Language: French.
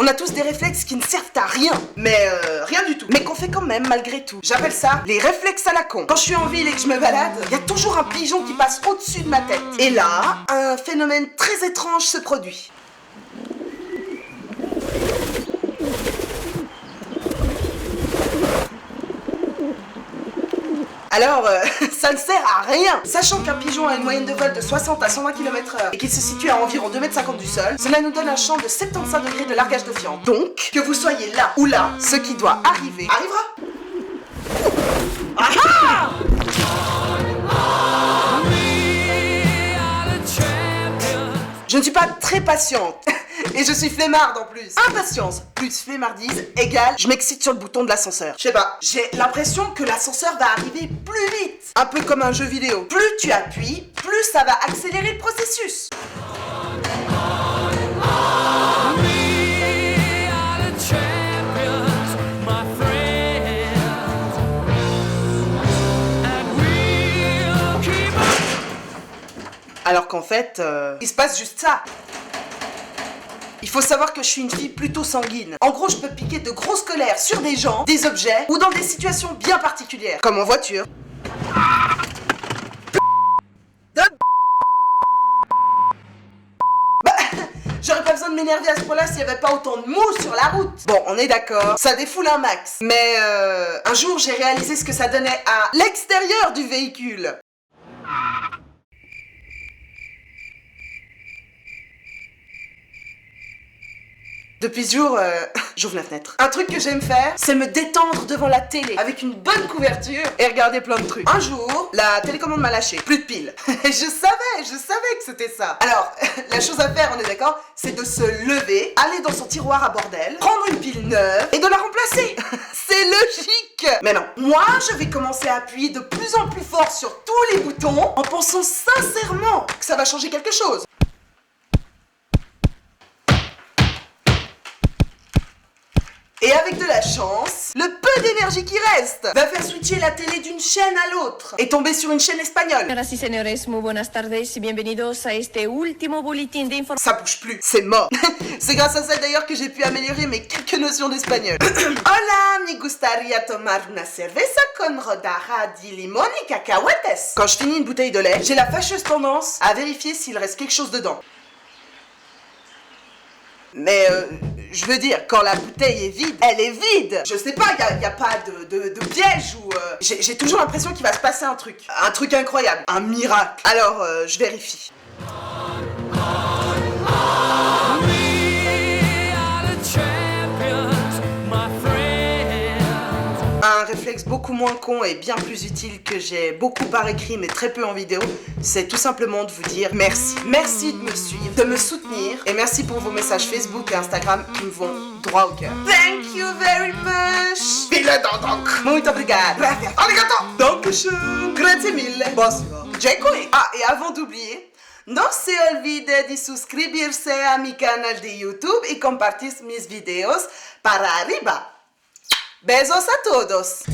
On a tous des réflexes qui ne servent à rien, mais rien du tout, mais qu'on fait quand même malgré tout. J'appelle ça les réflexes à la con. Quand je suis en ville et que je me balade, il y a toujours un pigeon qui passe au-dessus de ma tête. Et là, un phénomène très étrange se produit. Alors, ça ne sert à rien. Sachant qu'un pigeon a une moyenne de vol de 60 à 120 km/h et qu'il se situe à environ 2,50 m du sol, cela nous donne un champ de 75 degrés de largage de fiente. Donc, que vous soyez là ou là, ce qui doit arriver, arrivera. Ah ah! Je ne suis pas très patiente. Et je suis flemmarde en plus. Impatience plus flemmardise égale je m'excite sur le bouton de l'ascenseur. Je sais pas, j'ai l'impression que l'ascenseur va arriver plus vite. Un peu comme un jeu vidéo. Plus tu appuies, plus ça va accélérer le processus. Alors qu'en fait, il se passe juste ça. Il faut savoir que je suis une fille plutôt sanguine. En gros, je peux piquer de grosses colères sur des gens, des objets, ou dans des situations bien particulières. Comme en voiture. Bah, j'aurais pas besoin de m'énerver à ce point-là s'il n'y avait pas autant de mouches sur la route. Bon, on est d'accord, ça défoule un max. Mais un jour, j'ai réalisé ce que ça donnait à l'extérieur du véhicule. Depuis ce jour, j'ouvre la fenêtre. Un truc que j'aime faire, c'est me détendre devant la télé avec une bonne couverture et regarder plein de trucs. Un jour, la télécommande m'a lâché. Plus de piles. Je savais que c'était ça. Alors, la chose à faire, on est d'accord, c'est de se lever, aller dans son tiroir à bordel, prendre une pile neuve et de la remplacer. C'est logique. Mais non, moi, je vais commencer à appuyer de plus en plus fort sur tous les boutons en pensant sincèrement que ça va changer quelque chose. Et avec de la chance, le peu d'énergie qui reste va faire switcher la télé d'une chaîne à l'autre et tomber sur une chaîne espagnole. Señoras y señores, muy buenas tardes y bienvenidos a este último boletín de información. Ça bouge plus, c'est mort. C'est grâce à ça d'ailleurs que j'ai pu améliorer mes quelques notions d'espagnol. Hola, me gustaría tomar una cerveza con rodaja de limón y cacahuetes. Quand je finis une bouteille de lait, j'ai la fâcheuse tendance à vérifier s'il reste quelque chose dedans. Mais je veux dire, quand la bouteille est vide, elle est vide. Je sais pas, y a pas de piège ou... J'ai toujours l'impression qu'il va se passer un truc. Un truc incroyable. Un miracle. Alors, je vérifie. Un réflexe beaucoup moins con et bien plus utile que j'ai beaucoup par écrit mais très peu en vidéo, c'est tout simplement de vous dire merci. Merci de me suivre, de me soutenir et merci pour vos messages Facebook et Instagram qui me vont droit au cœur. Thank you very much. Vielen Dank. Muito obrigado. Gracias. Arigato. Dankeschön. Grazie mille. Bonsoir. Dziękuję. Ah, et avant d'oublier, no se olvide de suscribirse a mi canal de YouTube y compartir mis videos para arriba. Besos a todos!